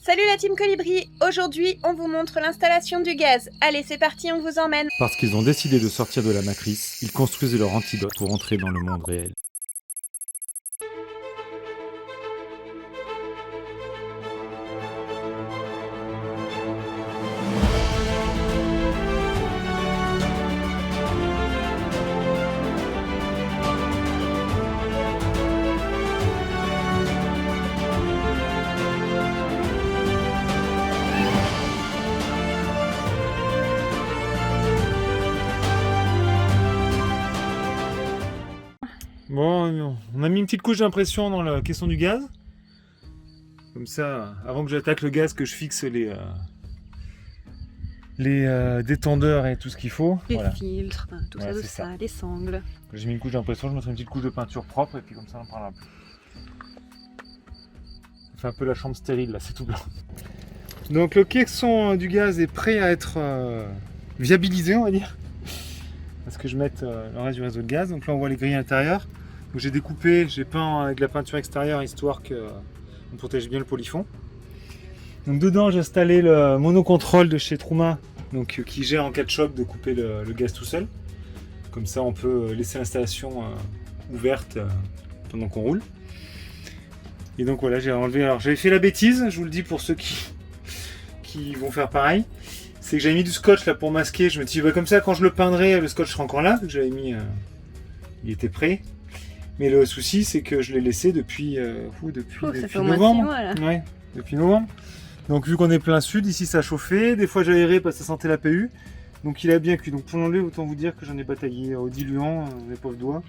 Salut la team Colibri. Aujourd'hui on vous montre l'installation du gaz. Allez c'est parti, on vous emmène. Parce qu'ils ont décidé de sortir de la matrice, ils construisent leur antidote pour entrer dans le monde réel. Bon, on a mis une petite couche d'impression dans la caisson du gaz. Comme ça, avant que j'attaque le gaz, que je fixe les détendeurs et tout ce qu'il faut. Les Voilà. filtres, tout Ouais, ça, les sangles. J'ai mis une couche d'impression, je mettrai une petite couche de peinture propre et puis comme ça on n'en parlera plus. Ça fait un peu la chambre stérile là, c'est tout blanc. Donc le caisson du gaz est prêt à être viabilisé, on va dire. Parce que je mette le reste du réseau de gaz. Donc là on voit les grilles intérieures. Donc j'ai découpé, j'ai peint avec de la peinture extérieure histoire qu'on protège bien le polyfond. Donc dedans j'ai installé le monocontrôle de chez Truma, donc qui gère en cas de choc de couper le gaz tout seul. Comme ça on peut laisser l'installation ouverte pendant qu'on roule. Et donc voilà, j'ai enlevé. Alors j'avais fait la bêtise, je vous le dis pour ceux qui vont faire pareil. C'est que j'avais mis du scotch là pour masquer. Je me suis dit, bah, comme ça quand je le peindrai, le scotch sera encore là. Que j'avais mis, il était prêt. Mais le souci c'est que je l'ai laissé depuis novembre. Ouais, depuis novembre. Donc vu qu'on est plein sud, ici ça a chauffé. Des fois j'ai aéré parce que ça sentait la PU. Donc il a bien cuit. Donc pour l'enlever, autant vous dire que j'en ai bataillé au diluant, les pauvres doigts.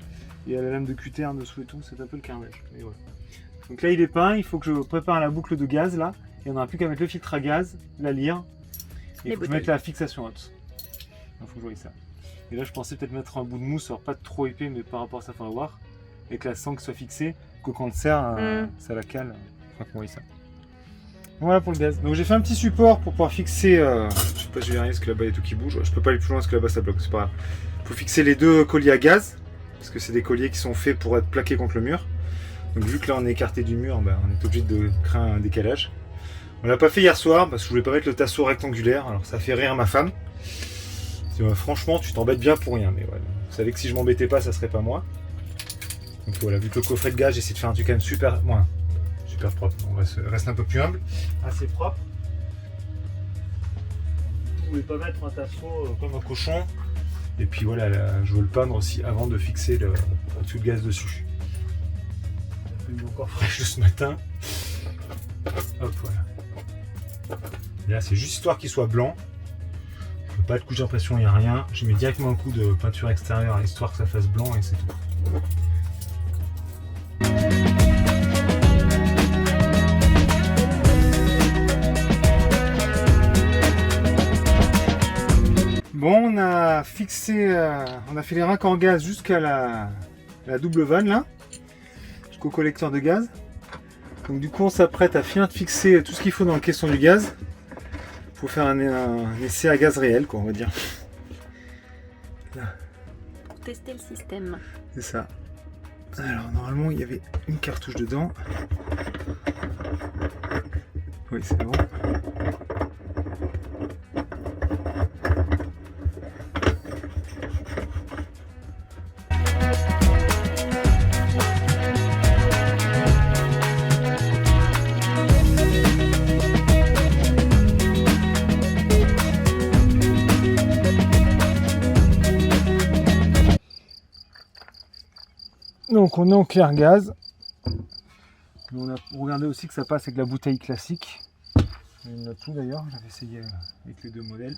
Et à la lame de cutter en dessous et tout, c'est un peu le carnage. Mais voilà. Donc là il est peint, il faut que je prépare la boucle de gaz là. Et on n'aura plus qu'à mettre le filtre à gaz, la lyre. Et il faut que je mette la fixation haute. Il faut que je voie ça. Et là je pensais peut-être mettre un bout de mousse, alors pas trop épais, mais par rapport à ça, il faut voir. Et que la sangle soit fixée, que quand on le serre, ça la cale. Enfin qu'on voit ça. Voilà pour le gaz. Donc j'ai fait un petit support pour pouvoir fixer. Je sais pas si je vais rien parce que là-bas il y a tout qui bouge. Je peux pas aller plus loin parce que là-bas ça bloque, c'est pas grave. Il faut fixer les deux colliers à gaz. Parce que c'est des colliers qui sont faits pour être plaqués contre le mur. Donc vu que là on est écarté du mur, ben, on est obligé de créer un décalage. On l'a pas fait hier soir parce que je voulais pas mettre le tasseau rectangulaire. Alors ça fait rire ma femme. Franchement tu t'embêtes bien pour rien. Mais voilà. Vous savez que si je m'embêtais pas, ça serait pas moi. Donc voilà, vu que le coffret de gaz, j'essaie de faire un truc quand même super propre. On reste un peu plus humble, assez propre. Vous voulez pas mettre un tasseau comme un cochon. Et puis voilà, là, je veux le peindre aussi avant de fixer le tube de gaz dessus. Il est encore fraîche de ce matin. Hop, voilà. Et là, c'est juste histoire qu'il soit blanc. Pas de couche d'impression, il n'y a rien. Je mets directement un coup de peinture extérieure histoire que ça fasse blanc et c'est tout. Bon, on a fixé, on a fait les racks en gaz jusqu'à la double vanne là, jusqu'au collecteur de gaz. Donc du coup, on s'apprête à finir de fixer tout ce qu'il faut dans le caisson du gaz pour faire un essai à gaz réel, quoi, on va dire. Là. Pour tester le système. C'est ça. Alors normalement, il y avait une cartouche dedans. Oui, c'est bon. Donc on est en clair gaz. On a regardé aussi que ça passe avec la bouteille classique. Il y en a tout d'ailleurs, j'avais essayé avec les deux modèles.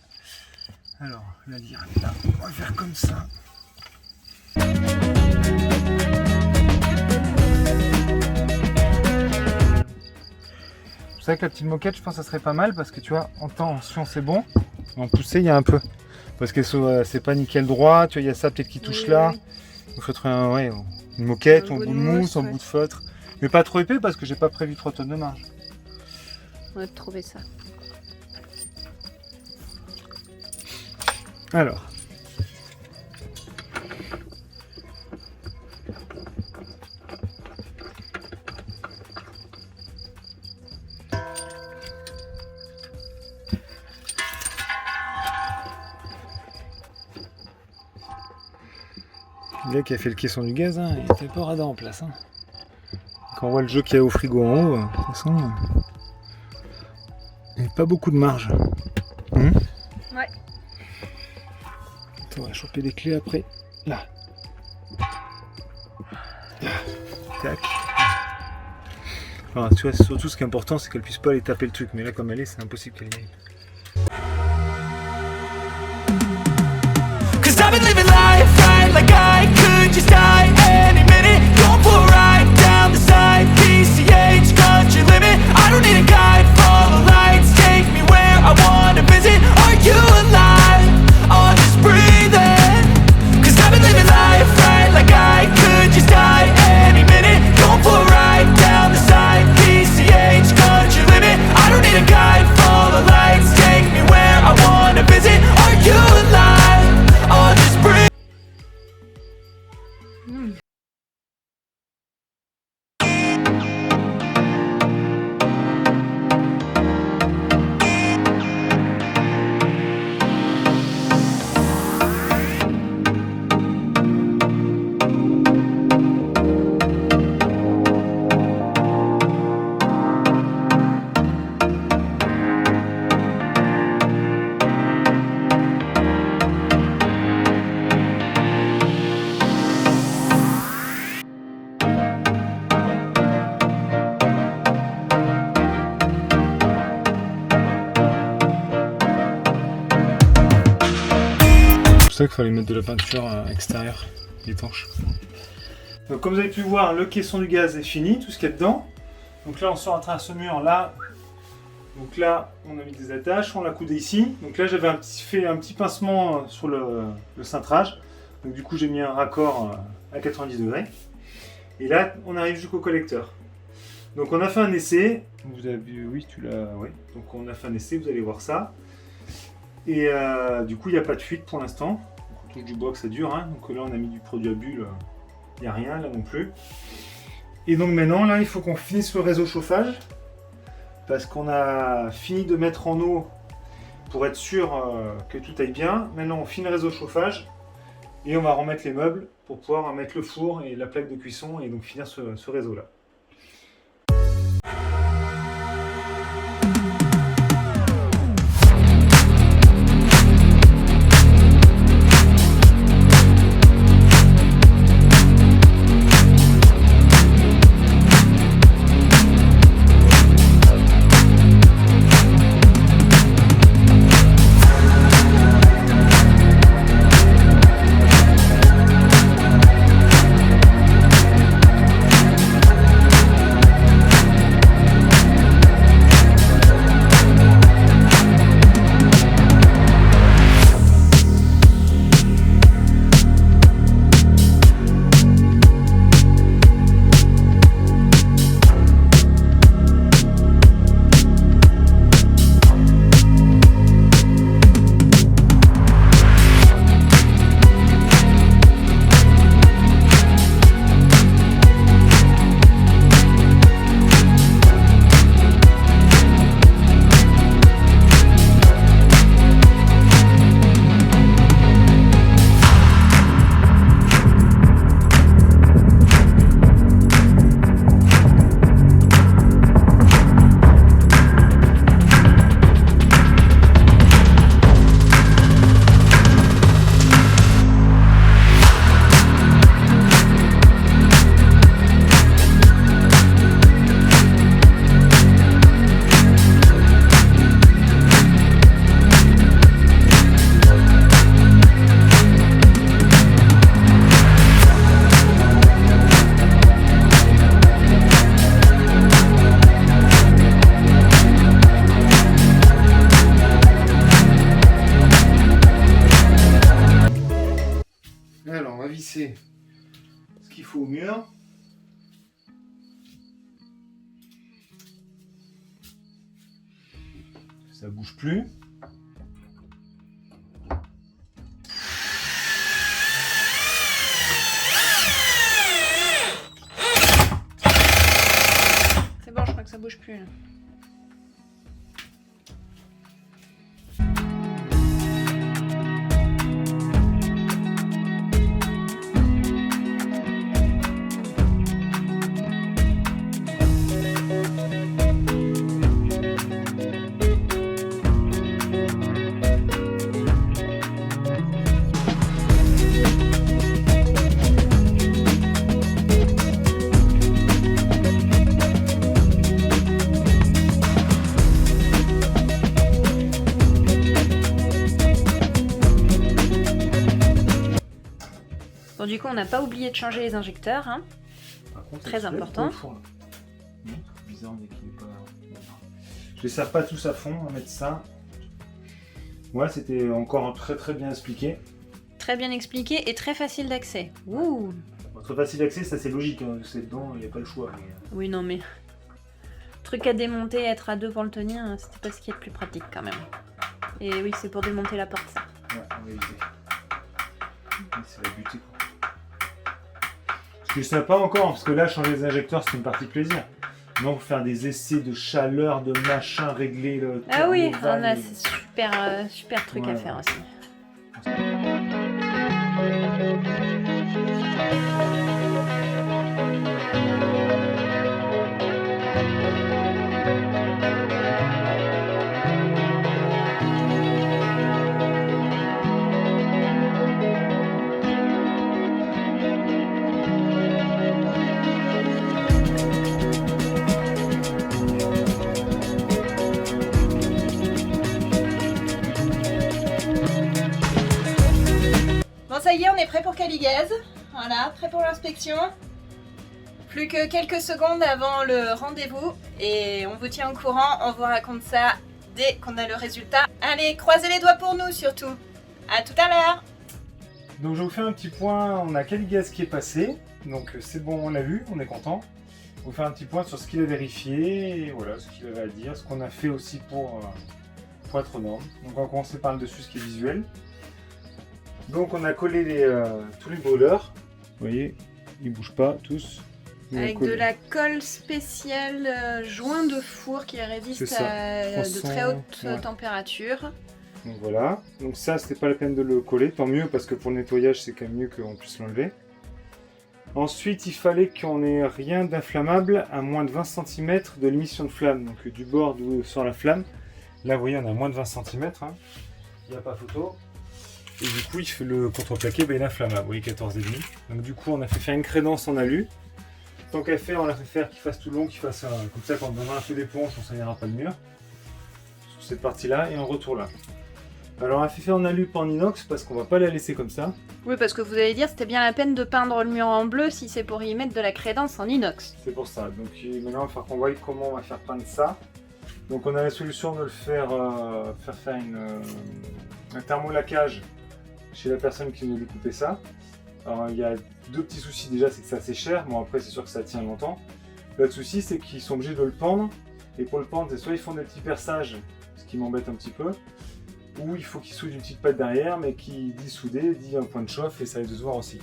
Alors la lyre est là, on va faire comme ça. C'est vrai que la petite moquette, je pense que ça serait pas mal parce que tu vois, en tension c'est bon, en poussée il y a un peu. Parce que c'est pas nickel droit, tu vois, il y a ça peut-être qui touche là. Il faut trouver une moquette, un bout de mousse, un bout de feutre. Mais pas trop épais parce que j'ai pas prévu 3 tonnes de marge. On va trouver ça. Alors. Le gars qui a fait le caisson du gaz, hein, il était pas radin en place. Hein. Quand on voit le jeu qu'il y a au frigo en haut, de toute façon, il n'y a pas beaucoup de marge. Ouais. Attends, on va choper des clés après. Là. Tac. Enfin, tu vois, surtout ce qui est important, c'est qu'elle puisse pas aller taper le truc. Mais là, comme elle est, c'est impossible qu'elle y aille. I've been living life right like I could just die any minute. Going for a ride down the side, PCH country limit. I don't need a guide, follow lights, take me where I wanna visit. Are you alive? Or just breathing? Cause I've been living life right like I could just die any minute. Going for a ride down the side, PCH country limit. I don't need a guide, follow lights, take me where I wanna visit. Are you alive? Or just breathe. C'est pour ça qu'il fallait mettre de la peinture extérieure, étanche. Donc comme vous avez pu voir, le caisson du gaz est fini, tout ce qu'il y a dedans. Donc là on sort à travers ce mur là. Donc là on a mis des attaches, on l'a coudé ici. Donc là j'avais fait un petit pincement sur le cintrage. Donc du coup j'ai mis un raccord à 90 degrés. Et là on arrive jusqu'au collecteur. Donc on a fait un essai. Vous avez vu, oui tu l'as, oui. Donc on a fait un essai, vous allez voir ça. Et du coup il n'y a pas de fuite pour l'instant. On touche du bois que ça dure. Hein. Donc là on a mis du produit à bulles. Il n'y a rien là non plus. Et donc maintenant là il faut qu'on finisse le réseau chauffage. Parce qu'on a fini de mettre en eau pour être sûr que tout aille bien. Maintenant on finit le réseau chauffage. Et on va remettre les meubles pour pouvoir mettre le four et la plaque de cuisson et donc finir ce réseau là. Alors on va visser ce qu'il faut au mur. Ça bouge plus. C'est bon, je crois que ça bouge plus là. du coup, on n'a pas oublié de changer les injecteurs. Hein. Par contre, Très important. Non, bizarre, on est qu'il est pas... Je les sers pas tous à fond, on va mettre ça. Ouais, c'était encore très bien expliqué. Très bien expliqué et très facile d'accès. Ouh. Très facile d'accès, ça c'est logique, hein. C'est dedans, il n'y a pas le choix. Mais... Oui, non mais... Truc à démonter, être à deux pour le tenir, c'était pas ce qui est le plus pratique quand même. Et oui, c'est pour démonter la porte ça. Ouais, on va éviter. C'est la butée quoi. Ce que je sais pas encore, parce que là, changer les injecteurs, c'est une partie plaisir. Non, pour faire des essais de chaleur, de machin, régler le... Ah oui, on thermovan a et- ce super truc à faire aussi. Bon, ça y est, on est prêt pour Caligaz. Voilà, prêt pour l'inspection. Plus que quelques secondes avant le rendez-vous. Et on vous tient au courant, on vous raconte ça dès qu'on a le résultat. Allez, croisez les doigts pour nous surtout. À tout à l'heure. Donc je vous fais un petit point, on a Caligaz qui est passé, donc c'est bon, on l'a vu, on est content. On va faire un petit point sur ce qu'il a vérifié, et voilà, ce qu'il avait à dire, ce qu'on a fait aussi pour être aux normes. Donc on va commencer par le dessus, ce qui est visuel. Donc on a collé tous les brûleurs, vous voyez, ils bougent pas tous. On a Avec collé. de la colle spéciale joint de four qui résiste C'est ça, à de 300, très hautes ouais. températures. Donc voilà, donc ça c'était pas la peine de le coller, tant mieux parce que pour le nettoyage c'est quand même mieux qu'on puisse l'enlever. Ensuite il fallait qu'on ait rien d'inflammable à moins de 20 cm de l'émission de flamme, donc du bord d'où sort la flamme. Là vous voyez on a moins de 20 cm, hein. Il n'y a pas photo. Et du coup il fait le contreplaqué ben, inflammable, vous voyez 14,5. Donc du coup on a fait faire une crédence en alu. Tant qu'à faire on l'a fait faire qu'il fasse tout long, qu'il fasse comme ça quand on donnera un peu d'éponge on s'en ira pas le mur. Sur cette partie là et en retour là. Alors on a fait faire en alu pas en inox parce qu'on va pas la laisser comme ça. Oui, parce que vous allez dire c'était bien la peine de peindre le mur en bleu si c'est pour y mettre de la crédence en inox. C'est pour ça. Donc maintenant il va falloir qu'on voie comment on va faire peindre ça. Donc on a la solution de le faire faire un thermolaquage chez la personne qui nous a découpé ça. Alors il y a deux petits soucis déjà, c'est que c'est assez cher. Bon après c'est sûr que ça tient longtemps. L'autre souci c'est qu'ils sont obligés de le pendre. Et pour le pendre, soit ils font des petits perçages, ce qui m'embête un petit peu. Ou il faut qu'il soude une petite patte derrière, mais qui dit souder, dit un point de chauffe, et ça risque de se voir aussi.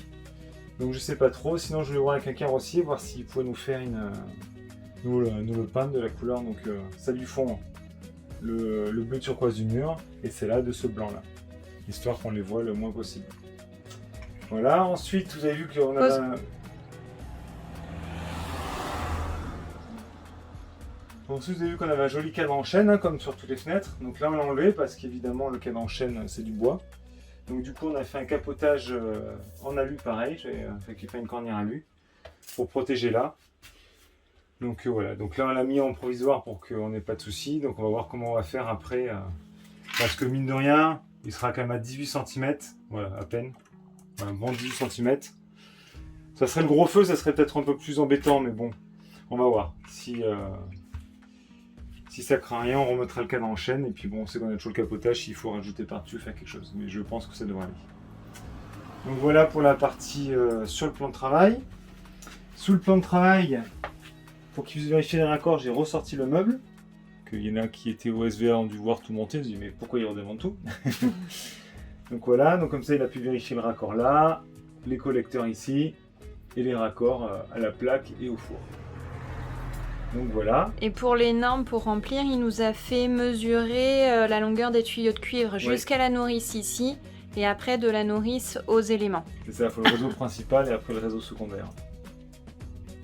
Donc je sais pas trop, sinon je vais voir avec un carrossier, voir s'il pouvait nous faire nous le peindre de la couleur, donc ça du fond, le bleu turquoise du mur, et c'est là de ce blanc là, histoire qu'on les voit le moins possible. Voilà, ensuite vous avez vu qu'on a... Ensuite, vous avez vu qu'on avait un joli cadre en chêne, hein, comme sur toutes les fenêtres. Donc là, on l'a enlevé parce qu'évidemment, le cadre en chêne, c'est du bois. Donc du coup, on a fait un capotage en alu pareil. J'ai fait une cornière alu pour protéger là. Donc voilà. Donc là, on l'a mis en provisoire pour qu'on n'ait pas de soucis. Donc on va voir comment on va faire après. Parce que mine de rien, il sera quand même à 18 cm. Voilà, à peine. Un bon 18 cm. Ça serait le gros feu, ça serait peut-être un peu plus embêtant, mais bon, on va voir. Si ça craint rien, on remettra le cadre en chaîne et puis bon, on sait qu'on a toujours le capotage, s'il faut rajouter par-dessus, faire quelque chose. Mais je pense que ça devrait aller. Donc voilà pour la partie sur le plan de travail. Sous le plan de travail, pour qu'ils puissent vérifier les raccords, j'ai ressorti le meuble. Il y en a qui étaient au SVA, ont dû voir tout monter, ils se disent mais pourquoi ils redemandent tout? Donc voilà, donc comme ça il a pu vérifier le raccord là, les collecteurs ici, et les raccords à la plaque et au four. Donc voilà. Et pour les normes pour remplir, il nous a fait mesurer la longueur des tuyaux de cuivre jusqu'à la nourrice ici, et après de la nourrice aux éléments. C'est ça, il faut le réseau principal et après le réseau secondaire.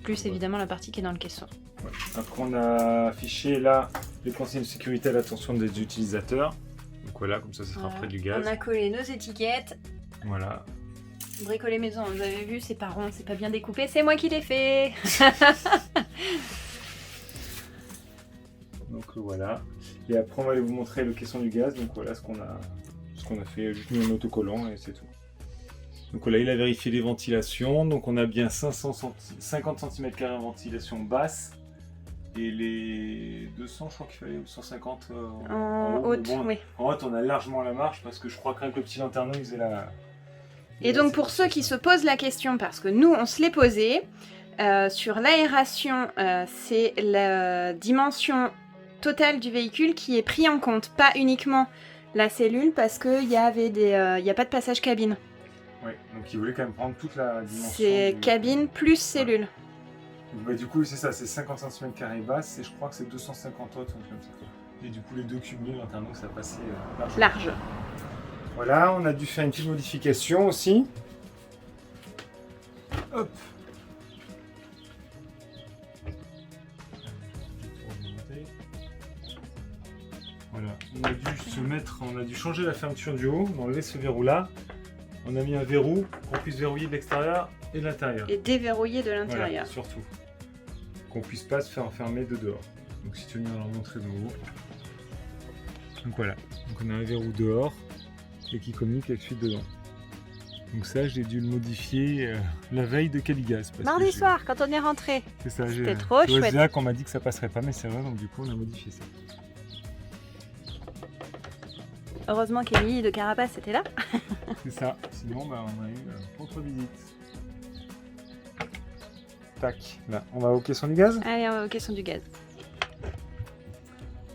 Plus évidemment la partie qui est dans le caisson. Ouais. Après on a affiché là les consignes de sécurité à l'attention des utilisateurs. Donc voilà, comme ça sera près du gaz. On a collé nos étiquettes. Voilà. Bricoler maison, vous avez vu, c'est pas rond, c'est pas bien découpé, c'est moi qui l'ai fait. Donc voilà. Et après on va aller vous montrer le caisson du gaz. Donc voilà ce qu'on a fait, juste mis un autocollant et c'est tout. Donc là, il a vérifié les ventilations. Donc on a bien 50 cm² en ventilation basse. Et les 200, je crois qu'il fallait, ou 150 en haute, bon, oui. En haute, on a largement la marge parce que je crois qu'avec le petit lanterneau, il faisait la... Et donc pour ceux qui se posent la question, parce que nous on se l'est posé, sur l'aération, c'est la dimension totale du véhicule qui est pris en compte, pas uniquement la cellule, parce qu'il y avait il n'y a pas de passage cabine. Oui, donc il voulait quand même prendre toute la dimension. C'est cabine plus cellule. Donc, bah, du coup, c'est ça, c'est 50 cm² basse et je crois que c'est 250 haute, comme ça. Et du coup, les deux cumulés, lanterneau, ça passait Large. Voilà, on a dû faire une petite modification aussi. Hop. Voilà, on a dû changer la fermeture du haut, on a enlevé ce verrou là. On a mis un verrou pour qu'on puisse verrouiller de l'extérieur et de l'intérieur. Et déverrouiller de l'intérieur. Voilà, surtout. Qu'on puisse pas se faire enfermer de dehors. Donc si tu veux leur montrer de haut. Donc voilà, donc on a un verrou dehors et qui communique avec celui dedans. Donc ça, j'ai dû le modifier la veille de Caligaz. Mardi soir, quand on est rentré. C'est ça, c'était trop chouette. C'est là qu'on m'a dit que ça passerait pas, mais c'est vrai, donc du coup on a modifié ça. Heureusement qu'Emilie de Carapace était là. C'est ça, sinon bah, on a eu contre-visite. Tac, là, on va au caisson du gaz. Allez, on va au caisson du gaz.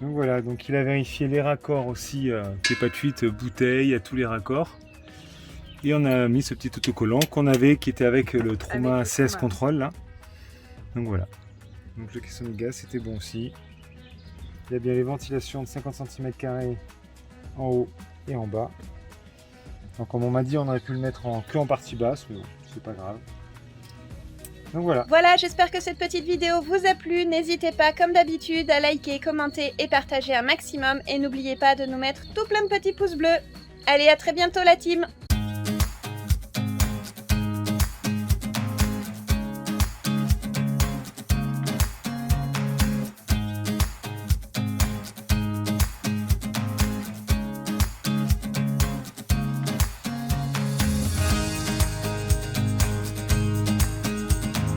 Donc voilà, donc il a vérifié les raccords aussi, qu'il n'y ait pas de fuite bouteille à tous les raccords. Et on a mis ce petit autocollant qu'on avait, qui était avec le Trauma CS Control là. Donc voilà. Donc le caisson du gaz, c'était bon aussi. Il y a bien les ventilations de 50 cm² en haut et en bas. Donc comme on m'a dit, on aurait pu le mettre que en partie basse, mais bon, c'est pas grave. Donc voilà. Voilà, j'espère que cette petite vidéo vous a plu. N'hésitez pas, comme d'habitude, à liker, commenter et partager un maximum. Et n'oubliez pas de nous mettre tout plein de petits pouces bleus. Allez, à très bientôt la team!